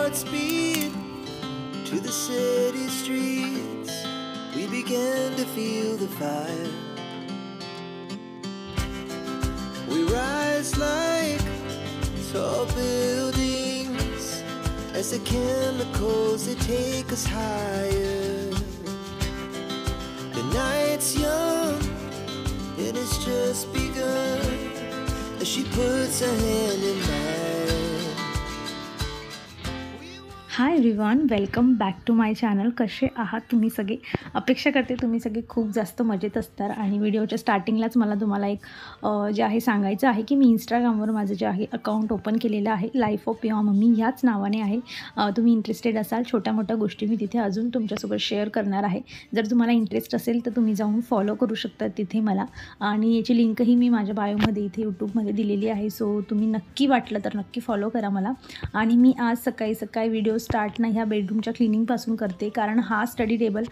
Godspeed to the city streets. We began to feel the fire. We rise like tall buildings as the chemicals they take us higher. The night's young and it's just begun as she puts her hand in mine. Hi everyone, welcome back to my channel. कसे आहात तुम्ही सगळे? अपेक्षा करते तुम्ही सगळे खूप जास्त मजेत असणार. आणि व्हिडिओच्या स्टार्टिंगलाच मला तुम्हाला एक जे आहे सांगायचं आहे की मी इंस्टाग्रामवर माझं जे आहे अकाउंट ओपन केलेलं आहे, लाईफ ऑफ युअर मम्मी ह्याच नावाने आहे. तुम्ही इंटरेस्टेड असाल, छोट्या मोठ्या गोष्टी मी तिथे अजून तुमच्यासोबत शेअर करणार आहे. जर तुम्हाला इंटरेस्ट असेल तर तुम्ही जाऊन फॉलो करू शकता तिथे मला. आणि याची लिंकही मी माझ्या बायोमध्ये इथे यूट्यूबमध्ये दिलेली आहे. सो तुम्ही नक्की वाटलं तर नक्की फॉलो करा मला. आणि मी आज सकाळी व्हिडिओ स्टार्ट ना ह्या बेडरूमच्या क्लिनिंगपासून करते, कारण हा स्टडी टेबल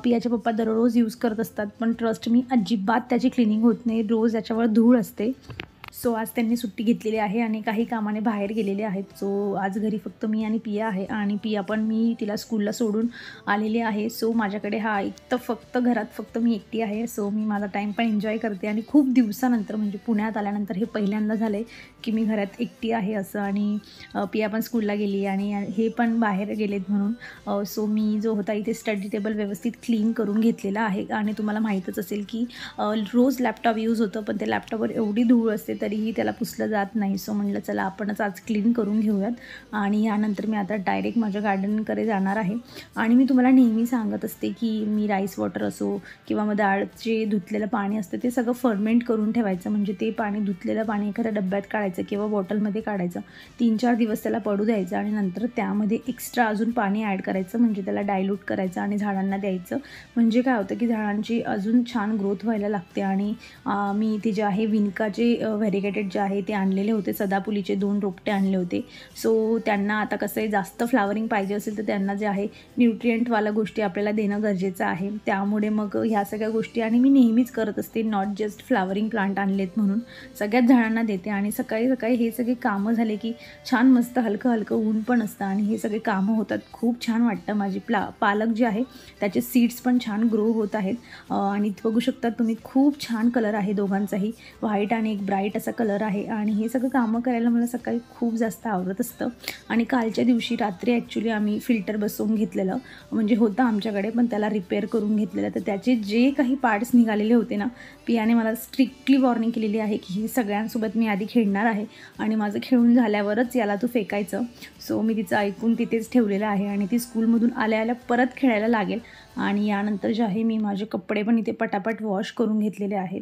पियाचे पप्पा दररोज यूज करत असतात, पण ट्रस्ट मी अजिबात त्याची क्लिनिंग होत नाही. रोज याच्यावर धूळ असते. सो आज त्यांनी सुट्टी घेतलेली आहे आणि काही कामाने बाहेर गेलेले आहेत. सो आज घरी फक्त मी आणि पिया आहे. आणि पिया पण मी तिला स्कूलला सोडून आलेले आहे. सो माझ्याकडे फक्त घरात फक्त मी एकटी आहे. सो मी माझा टाईम पण एन्जॉय करते. आणि खूप दिवसानंतर, म्हणजे पुण्यात आल्यानंतर हे पहिल्यांदा झालं आहे की मी घरात एकटी आहे असं. आणि पिया पण स्कूलला गेली आणि हे पण बाहेर गेलेत म्हणून. सो मी जो होता इथे स्टडी टेबल व्यवस्थित क्लीन करून घेतलेला आहे. आणि तुम्हाला माहीतच असेल की रोज लॅपटॉप यूज होतं, पण त्या लॅपटॉपवर एवढी धूळ असते तरीही त्याला पुसलं जात नाही. सो म्हटलं चला आपणच आज क्लीन करून घेऊयात. आणि यानंतर मी आता डायरेक्ट माझ्या गार्डनकडे जाणार आहे. आणि मी तुम्हाला नेहमी सांगत असते की मी राईस वॉटर असो किंवा मग डाळ जे धुतलेलं पाणी असतं ते सगळं फर्मेंट करून ठेवायचं. म्हणजे ते पाणी, धुतलेलं पाणी एखाद्या डब्यात काढायचं किंवा बॉटलमध्ये काढायचं, 3-4 दिवस त्याला पडू द्यायचं आणि नंतर त्यामध्ये एक्स्ट्रा अजून पाणी ॲड करायचं. म्हणजे त्याला डायल्यूट करायचं आणि झाडांना द्यायचं. म्हणजे काय होतं की झाडांची अजून छान ग्रोथ व्हायला लागते. आणि मी इथे जे आहे विनकाचे व्हेरिगेटेड जे आहे ते आणलेले होते. सदाफुलीचे 2 रोपटे आणले होते. सो त्यांना आता कसं आहे, जास्त फ्लावरिंग पाहिजे असेल तर त्यांना जे आहे न्यूट्रिएंटवाल्या गोष्टी आपल्याला देणं गरजेचं आहे. त्यामुळे मग ह्या सगळ्या गोष्टी आणि मी नेहमीच करत असते, नॉट जस्ट फ्लावरिंग प्लांट आणलेत म्हणून सगळ्याच झाडांना देते. आणि सकाळी हे सगळे कामं झाले की छान मस्त हलकं ऊन पण असतं आणि हे सगळे कामं होतात. खूप छान वाटतं. माझी पालक जे आहे त्याचे सीड्स पण छान ग्रो होत आहेत. आणि बघू शकता तुम्ही, खूप छान कलर आहे दोघांचाही, व्हाईट आणि एक ब्राईट असा कलर आहे. आणि हे सगळं कामं करायला मला सकाळी खूप जास्त आवडत असतं. आणि कालच्या दिवशी रात्री ॲक्च्युली आम्ही फिल्टर बसवून घेतलेलं, म्हणजे होतं आमच्याकडे, पण त्याला रिपेअर करून घेतलेलं. तर त्याचे जे काही पार्ट्स निघालेले होते ना, पियाने मला स्ट्रिक्टली वॉर्निंग केलेली आहे की ही सगळ्यांसोबत मी आधी खेळणार आहे आणि माझं खेळून झाल्यावरच याला तू फेकायचं. सो मी तिचं ऐकून तिथेच ठेवलेलं आहे. आणि ती स्कूलमधून आल्या परत खेळायला लागेल. आणि यानंतर जे आहे मी माझे कपडे पण इथे पटापट वॉश करून घेतलेले आहेत.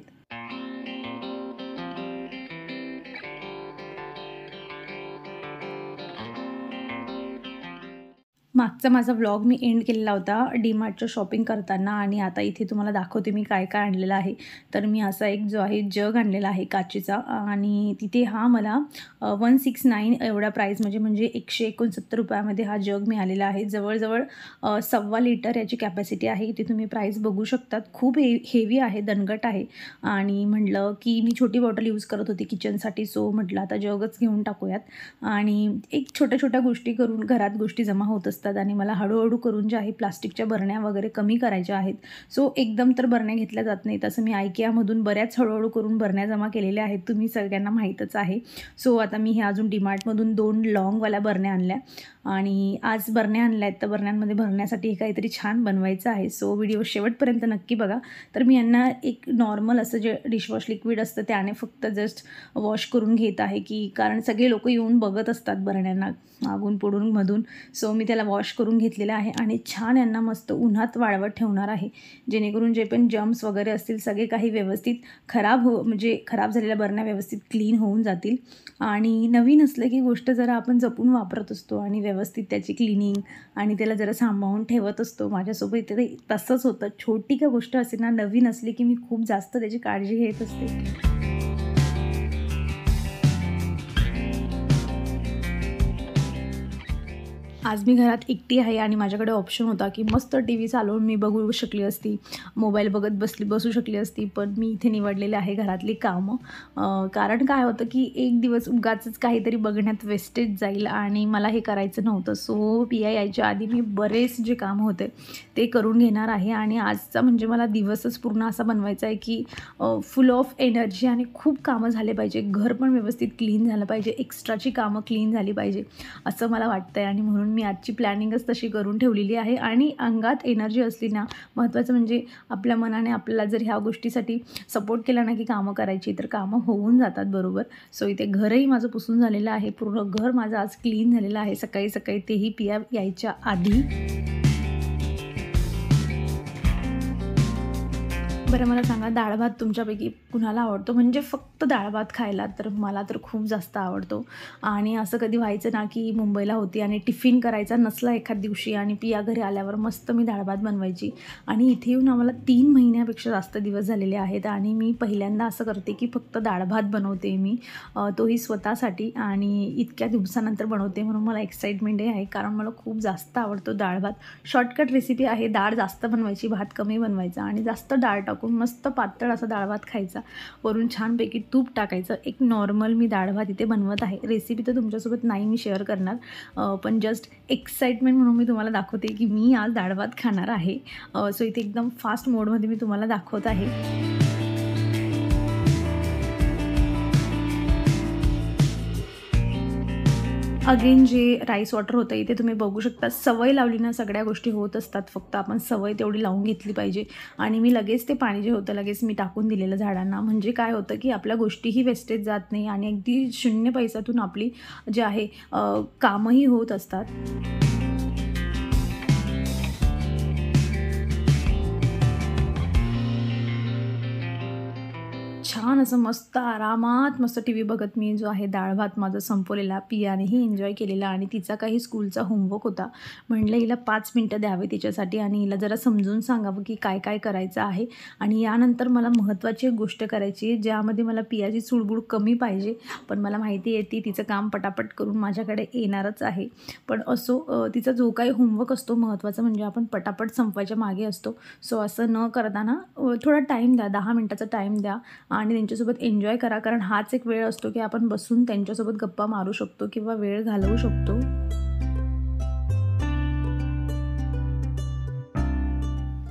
मागचा माझा व्लॉग मी एंड केलेला होता डीमार्टचं शॉपिंग करताना. आणि आता इथे तुम्हाला दाखवते मी काय काय आणलेलं आहे. तर मी असा एक जो आहे जग आणलेला आहे काचेचा. आणि तिथे हा मला 169 एवढा प्राईस, म्हणजे 169 रुपयामध्ये हा जग मिळालेला आहे. जवळजवळ 1.25 लिटर याची कॅपॅसिटी आहे. इथे तुम्ही प्राईस बघू शकतात. खूप हेवी आहे, दणकट आहे. आणि म्हटलं की मी छोटी बॉटल यूज करत होती किचनसाठी. सो म्हटलं आता जगच घेऊन टाकूयात. आणि एक छोट्या गोष्टी करून घरात गोष्टी जमा होत असतात. आणि मला हळूहळू करून जे आहे प्लास्टिकच्या बरण्या वगैरे कमी करायच्या आहेत. सो एकदम तर बरण्या घेतल्या जात नाही. तसं मी आयकियामधून बऱ्याच हळूहळू करून बरण्या जमा केलेल्या आहेत, तुम्ही सगळ्यांना माहीतच आहे. सो आता मी हे अजून डीमार्टमधून 2 लॉंगवाल्या बरण्या आणल्या. आणि आज बरण्या आणल्या आहेत, तर बरण्यांमध्ये भरण्यासाठी काहीतरी छान बनवायचं आहे. सो व्हिडिओ शेवटपर्यंत नक्की बघा. तर मी यांना एक नॉर्मल असं जे डिशवॉश लिक्विड असतं त्याने फक्त जस्ट वॉश करून घेत आहे, की कारण सगळे लोक येऊन बघत असतात बरण्यांना मागून पुढून मधून. सो मी त्याला वॉश करून घेतलेलं आहे आणि छान यांना मस्त उन्हात वाळवत ठेवणार आहे, जेणेकरून जे पण जम्स वगैरे असतील सगळे काही व्यवस्थित खराब झालेल्या बरण्या व्यवस्थित क्लीन होऊन जातील. आणि नवीन असलं की गोष्ट जरा आपण जपून वापरत असतो आणि व्यवस्थित त्याची क्लिनिंग आणि त्याला जरा सांभाळून ठेवत असतो. माझ्यासोबत ते तसंच होतं. छोटी का गोष्ट असेल ना, नवीन असली की मी खूप जास्त त्याची काळजी घेत असते. आज मी घरात एकटी आहे आणि माझ्याकडे ऑप्शन होता की मस्त टी व्ही चालवून मी बघू शकली असती, मोबाईल बघत बसू शकली असती. पण मी इथे निवडलेले आहे घरातली कामं. कारण काय होतं की एक दिवस उगाचच काहीतरी बघण्यात वेस्टेज जाईल आणि मला हे करायचं नव्हतं. सो पिया यायच्या आधी मी बरेच जे कामं होते ते करून घेणार आहे. आणि आजचा म्हणजे मला दिवसच पूर्ण असा बनवायचा आहे की फुल ऑफ एनर्जी आणि खूप कामं झाले पाहिजे. घर पण व्यवस्थित क्लीन झालं पाहिजे, एक्स्ट्राची कामं क्लीन झाली पाहिजे असं मला वाटतं आहे. आणि म्हणून मी आजची प्लॅनिंगच तशी करून ठेवलेली आहे. आणि अंगात एनर्जी असली ना, महत्त्वाचं म्हणजे आपल्या मनाने आपल्याला जर ह्या गोष्टीसाठी सपोर्ट केला ना की कामं करायची, तर कामं होऊन जातात बरोबर. सो इथे घरही माझं पुसून झालेलं आहे, पूर्ण घर माझं आज क्लीन झालेलं आहे सकाळी सकाळी, तेही पिया यायच्या आधी. बरं मला सांगा, डाळ भात तुमच्यापैकी कुणाला आवडतो? म्हणजे फक्त डाळ भात खायला? तर मला तर खूप जास्त आवडतो. आणि असं कधी व्हायचं ना की मुंबईला होती आणि टिफिन करायचा नसला एखाद दिवशी आणि पिया घरी आल्यावर मस्त मी डाळ भात बनवायची. आणि इथे येऊन आम्हाला 3 महिन्यापेक्षा जास्त दिवस झालेले आहेत आणि मी पहिल्यांदा असं करते की फक्त डाळ भात बनवते मी, तोही स्वतःसाठी. आणि इतक्या दिवसानंतर बनवते म्हणून मला एक्साइटमेंट आहे, कारण मला खूप जास्त आवडतो डाळ भात. शॉर्टकट रेसिपी आहे, डाळ जास्त बनवायची, भात कमी बनवायचा आणि जास्त डाळ टाकून मस्त पातळ असा डाळ भात खायचा. वरून छानपैकी तूप टाकायचं. एक नॉर्मल मी डाळ भात इथे बनवत आहे. रेसिपी तर तुमच्यासोबत नाही मी शेअर करणार, पण जस्ट एक्साइटमेंट म्हणून मी तुम्हाला दाखवते की मी आज डाळ भात खाणार आहे. सो इथे एकदम फास्ट मोडमध्ये मी तुम्हाला दाखवत आहे. अगेन जे राईस वॉटर होतं इथे तुम्ही बघू शकता. सवय लावली ना सगळ्या गोष्टी होत असतात, फक्त आपण सवय तेवढी लावून घेतली पाहिजे. आणि मी लगेच ते पाणी जे होतं लगेच मी टाकून दिलेलं झाडांना. म्हणजे काय होतं की आपल्या गोष्टीही वेस्टेज जात नाही आणि अगदी 0 पैशातून आपली जे आहे कामंही होत असतात. छान असं मस्त आरामात मस्त टी व्ही बघत मी जो आहे डाळ भात माझा संपवलेला. पियानेही एन्जॉय केलेला आणि तिचा काही स्कूलचा होमवर्क होता. म्हटलं हिला 5 मिनटं द्यावे तिच्यासाठी आणि हिला जरा समजून सांगावं की काय काय करायचं आहे. आणि यानंतर मला महत्त्वाची एक गोष्ट करायची आहे, ज्यामध्ये मला पियाची चुळबुळ कमी पाहिजे. पण मला माहिती आहे ती तिचं काम पटापट करून माझ्याकडे येणारच आहे. पण असो, तिचा जो काही होमवर्क असतो महत्त्वाचं म्हणजे आपण पटापट संपवायच्या मागे असतो. सो असं न करताना थोडा टाईम द्या, 10 मिनटाचा टाईम द्या आणि त्यांच्यासोबत एन्जॉय करा. कारण हाच एक वेळ असतो की आपण बसून त्यांच्यासोबत गप्पा मारू शकतो किंवा वेळ घालवू शकतो.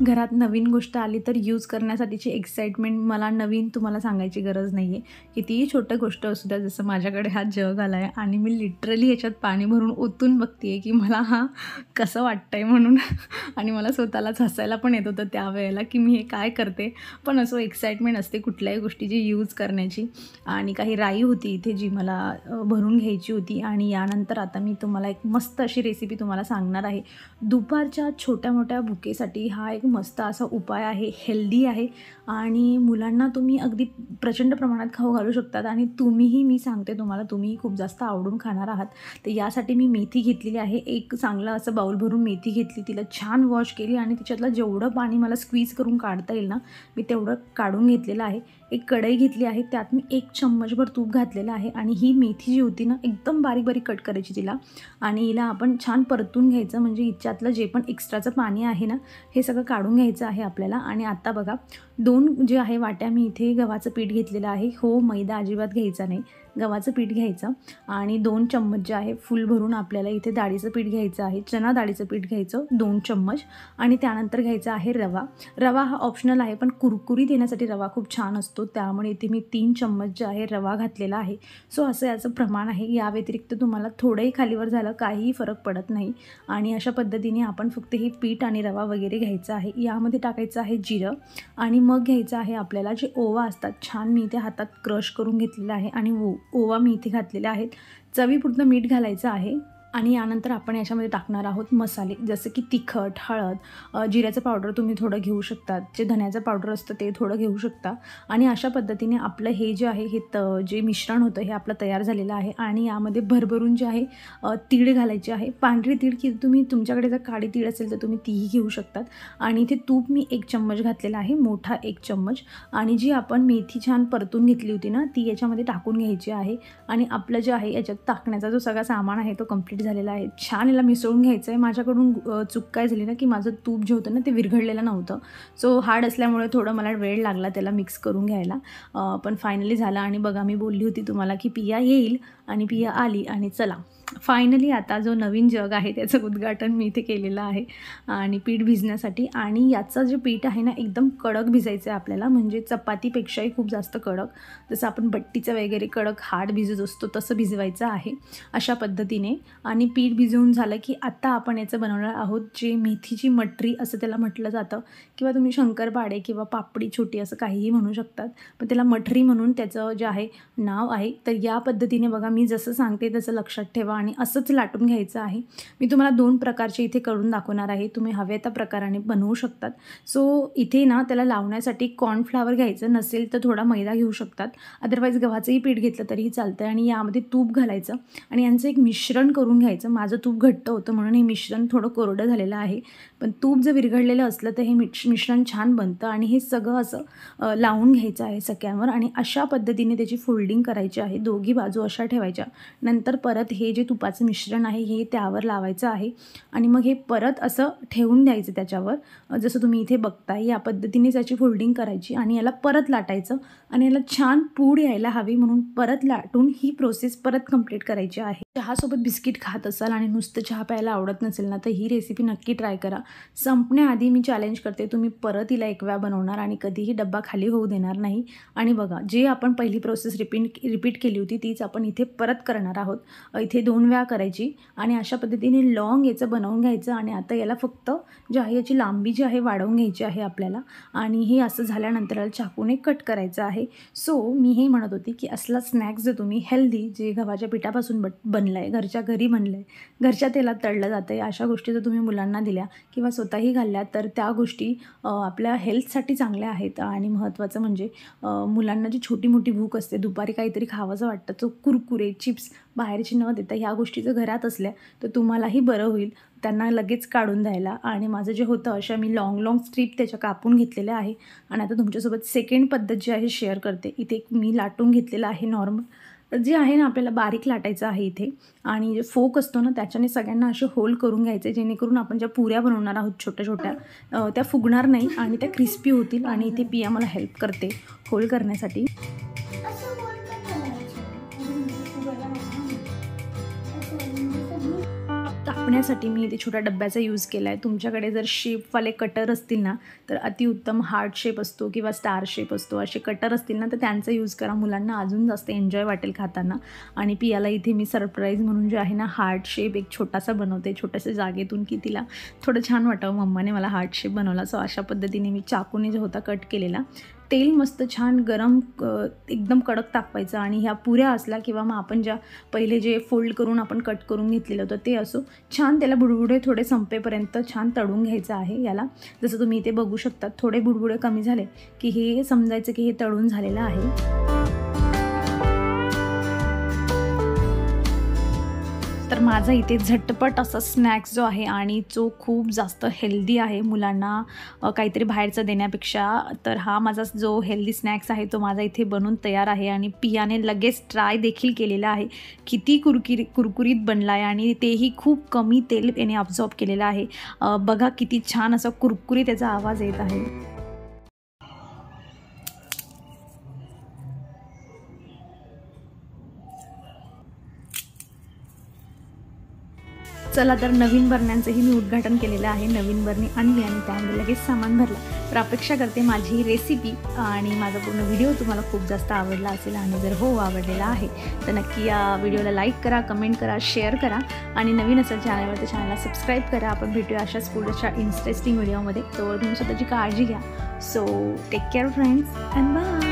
घरात नवीन गोष्ट आली तर यूज करण्यासाठीची एक्साइटमेंट मला नवीन तुम्हाला सांगायची गरज नाही आहे. कितीही छोटी गोष्ट असू द्या, जसं माझ्याकडे हा जग आला आहे आणि मी लिटरली याच्यात पाणी भरून ओतून बघते आहे की मला हा कसं वाटतं आहे म्हणून. आणि मला स्वतःलाच हसायला पण येत होतं त्यावेळेला की मी हे काय करते. पण असं एक्साइटमेंट असते कुठल्याही गोष्टीची यूज करण्याची. आणि काही राई होती इथे जी मला भरून घ्यायची होती. आणि यानंतर आता मी तुम्हाला एक मस्त अशी रेसिपी तुम्हाला सांगणार आहे. दुपारच्या छोट्या मोठ्या भुकेसाठी हा एक मस्त असा उपाय आहे, हेल्दी आहे आणि मुलांना तुम्ही अगदी प्रचंड प्रमाणात खाऊ घालू शकतात. आणि तुम्हीही, मी सांगते तुम्हाला, तुम्हीही खूप जास्त आवडून खाणार आहात. तर यासाठी मी मेथी घेतलेली आहे. एक चांगलं असं बाउल भरून मेथी घेतली, तिला छान वॉश केली आणि तिच्यातलं जेवढं पाणी मला स्क्वीज करून काढता येईल ना मी तेवढं काढून घेतलेलं आहे. एक कढई घेतली आहे, त्यात मी 1 चम्मचभर तूप घातलेलं आहे. आणि ही मेथी जी होती ना एकदम बारीक बारीक कट करायची तिला आणि हिला आपण छान परतून घ्यायचं. म्हणजे हिच्यातलं जे पण एक्स्ट्राचं पाणी आहे ना हे सगळं काढून घ्यायचं आहे आपल्याला. आणि आता बघा 2 जे आहे वाट्या मी इथे गव्हाचं पीठ घेतलेलं आहे. हो, मैदा अजिबात घ्यायचा नाही, गव्हाचं पीठ घ्यायचं. आणि 2 चम्मच जे आहे फुल भरून आपल्याला इथे डाळीचं पीठ घ्यायचं आहे, चणा डाळीचं पीठ घ्यायचं 2 चम्मच. आणि त्यानंतर घ्यायचा आहे रवा. रवा हा ऑप्शनल आहे, पण कुरकुरीत येण्यासाठी रवा खूप छान असतो, त्यामुळे इथे मी 3 चम्मच जे आहे रवा घातलेला आहे. सो असं याचं प्रमाण आहे. या व्यतिरिक्त तुम्हाला थोडंही खालीवर झालं काहीही फरक पडत नाही. आणि अशा पद्धतीने आपण फक्त हे पीठ आणि रवा वगैरे घ्यायचं आहे. यामध्ये टाकायचं आहे जिरं आणि मग घ्यायचं आहे आपल्याला जे ओवा असतात, छान मी इथे हातात क्रश करून घेतलेलं आहे आणि ओवा मी इथे घातलेले आहेत. चवीपुरतं मीठ घालायचं आहे. आणि यानंतर आपण याच्यामध्ये टाकणार आहोत मसाले, जसं की तिखट, हळद, जिऱ्याचं पावडर तुम्ही थोडं घेऊ शकता, जे धण्याचं पावडर असतं ते थोडं घेऊ शकता. आणि अशा पद्धतीने आपलं हे जे आहे हे जे मिश्रण होतं हे आपलं तयार झालेलं आहे. आणि यामध्ये भरभरून जे आहे तीळ घालायची आहे. पांढरी तीळ की तुम्ही, तुमच्याकडे जर काळी तीळ असेल तर तुम्ही तीही घेऊ शकतात. आणि इथे तूप मी 1 चम्मच घातलेला आहे, मोठा 1 चम्मच. आणि जी आपण मेथी छान परतून घेतली होती ना ती याच्यामध्ये टाकून घ्यायची आहे. आणि आपलं जे आहे याच्यात टाकण्याचा जो सगळा सामान आहे तो कंप्लीट पीठ झालेलं आहे. छान याला मिसळून घ्यायचं आहे. माझ्याकडून चूक काय झाली ना की माझं तूप जे होतं ना ते विरघळलेलं नव्हतं. सो हार्ड असल्यामुळे थोडं मला वेळ लागला त्याला मिक्स करून घ्यायला, पण फायनली झालं. आणि बघा मी बोलली होती तुम्हाला की पिया येईल आणि पिया आली आणि चला फायनली आता जो नवीन जग आहे त्याचं उद्घाटन मी इथे केलेलं आहे. आणि पीठ भिजण्यासाठी, आणि याचं जे पीठ आहे ना एकदम कडक भिजायचं आहे आपल्याला, म्हणजे चपातीपेक्षाही खूप जास्त कडक, जसं आपण बट्टीचं वगैरे कडक हार्ड भिजत असतो तसं भिजवायचं आहे अशा पद्धतीने. आणि पीठ भिजवून झालं की आता आपण याचं बनवणार आहोत जे मेथीची मटरी असं त्याला म्हटलं जातं, किंवा तुम्ही शंकरपाळे किंवा पापडी छोटी असं काहीही म्हणू शकतात, पण त्याला मठरी म्हणून त्याचं जे आहे नाव आहे. तर या पद्धतीने बघा मी जसं सांगते तसं लक्षात ठेवा आणि असंच लाटून घ्यायचं आहे. मी तुम्हाला 2 प्रकारचे इथे करून दाखवणार आहे, तुम्ही हव्या त्या प्रकाराने बनवू शकतात. सो इथे ना त्याला लावण्यासाठी कॉर्नफ्लावर घ्यायचं, नसेल तर थोडा मैदा घेऊ शकतात, अदरवाईज गव्हाचंही पीठ घेतलं तरीही चालतं. आणि यामध्ये तूप घालायचं आणि यांचं एक मिश्रण करून घ्यायचं. माझं तूप घट्ट होतं म्हणून हे मिश्रण थोडं कोरडं झालेलं आहे, पण तूप जर विरघळलेलं असलं तर हे मिश्रण छान बनतं. आणि हे सगळं असं लावून घ्यायचं आहे सगळ्यांवर आणि अशा पद्धतीने त्याची फोल्डिंग करायची आहे, दोघी बाजू अशा ठेवायच्या. नंतर परत हे जे तुपाचं मिश्रण आहे हे त्यावर लावायचं आहे आणि मग हे परत असं ठेवून द्यायचं त्याच्यावर, जसं तुम्ही इथे बघताय या पद्धतीने त्याची फोल्डिंग करायची आणि याला परत लाटायचं आणि याला छान पूड यायला हवी म्हणून परत लाटून ही प्रोसेस परत कंप्लीट करायची आहे. चहासोबत बिस्किट खात असाल आणि नुसतं चहा प्यायला आवडत नसेल ना तर ही रेसिपी नक्की ट्राय करा. संपण्याआधी मी चॅलेंज करते तुम्ही परत हिला एक वेळा बनवणार आणि कधीही डब्बा खाली होऊ देणार नाही. आणि बघा जे आपण पहिली प्रोसेस रिपीट केली होती तीच आपण इथे परत करणार आहोत. इथे 2 वेळा करायची आणि अशा पद्धतीने लॉंग याचं बनवून घ्यायचं. आणि आता याला फक्त जे आहे याची लांबी जी आहे वाढवून घ्यायची आहे आपल्याला. आणि हे असं झाल्यानंतर याला चाकूने कट करायचं आहे. सो मी हे म्हणत होती की असला स्नॅक्स जर तुम्ही हेल्दी जे गव्हाच्या पिठापासून बनलं आहे, घरच्या घरी बनलं आहे, घरच्या तेलात तळलं जातं आहे, अशा गोष्टी जर तुम्ही मुलांना दिल्या किंवा स्वतःही घालल्या तर त्या गोष्टी आपल्या हेल्थसाठी चांगल्या आहेत. आणि महत्त्वाचं म्हणजे मुलांना जी छोटी मोठी भूक असते, दुपारी काहीतरी खावंसं वाटतं, तो कुरकुरे चिप्स बाहेरची न देता ह्या गोष्टी जर घरात असल्या तर तुम्हालाही बरं होईल त्यांना लगेच काढून द्यायला. आणि माझं जे होतं अशा मी लॉंग स्ट्रीप त्याच्या कापून घेतलेल्या आहे. आणि आता तुमच्यासोबत सेकंड पद्धत जी आहे शेअर करते. इथे मी लाटून घेतलेलं आहे नॉर्मल, जे आहे ना आपल्याला बारीक लाटायचं आहे इथे. आणि जे फोक असतो ना त्याच्याने सगळ्यांना असे होल करून घ्यायचे, जेणेकरून आपण ज्या पुऱ्या बनवणार आहोत छोट्या छोट्या त्या फुगणार नाही आणि त्या क्रिस्पी होतील. आणि इथे पिया मला हेल्प करते होल करण्यासाठी. कापण्यासाठी मी इथे छोट्या डब्याचा यूज केला आहे. तुमच्याकडे जर शेपवाले कटर असतील ना तर अतिउत्तम, हार्ट शेप असतो किंवा स्टार शेप असतो, असे कटर असतील ना तर त्यांचा यूज करा, मुलांना अजून जास्त एन्जॉय वाटेल खाताना. आणि पियाला इथे मी सरप्राईज म्हणून जे आहे ना हार्ट शेप एक छोटासा बनवते, छोट्याशा जागेतून, की तिला थोडं छान वाटावं मम्माने मला हार्ट शेप बनवला. सो अशा पद्धतीने मी चाकूने जो होता कट केलेला. तेल मस्त छान गरम एकदम कडक तापवायचं. आणि ह्या पुऱ्या असल्या किंवा मग आपण ज्या पहिले जे फोल्ड करून आपण कट करून घेतलेलं होतं ते असो, छान त्याला बुडबुडे थोडे संपेपर्यंत छान तळून घ्यायचं आहे याला. जसं तुम्ही इथे बघू शकता थोडे बुडबुडे कमी झाले की हे समजायचं की हे तळून झालेलं आहे. तर माझा इथे झटपट असा स्नॅक्स जो आहे आणि जो खूप जास्त हेल्दी आहे मुलांना काहीतरी बाहेरचं देण्यापेक्षा, तर हा माझा जो हेल्दी स्नॅक्स आहे तो माझा इथे बनून तयार आहे. आणि पियाने लगेच ट्राय देखील केलेला आहे. किती कुरकुरीत बनला आहे आणि तेही खूप कमी तेल याने अब्झॉर्ब केलेलं आहे. बघा किती छान असा कुरकुरीत त्याचा आवाज येत आहे. चला तर नवीन बरण्यांचंही मी उद्घाटन केलेलं आहे. नवीन बरणी आणली आणि त्यामध्ये लगेच सामान भरलं. तर अपेक्षा करते माझी ही रेसिपी आणि माझा पूर्ण व्हिडिओ तुम्हाला खूप जास्त आवडला असेल. आणि जर हो आवडलेला आहे तर नक्की या व्हिडिओला लाईक करा, कमेंट करा, शेअर करा आणि नवीन असेल चॅनलवर तर चॅनलला सबस्क्राईब करा. आपण भेटूया अशाच पुढच्या इंटरेस्टिंग व्हिडिओमध्ये. तर तुम्ही स्वतःची काळजी घ्या. So take care friends and bye.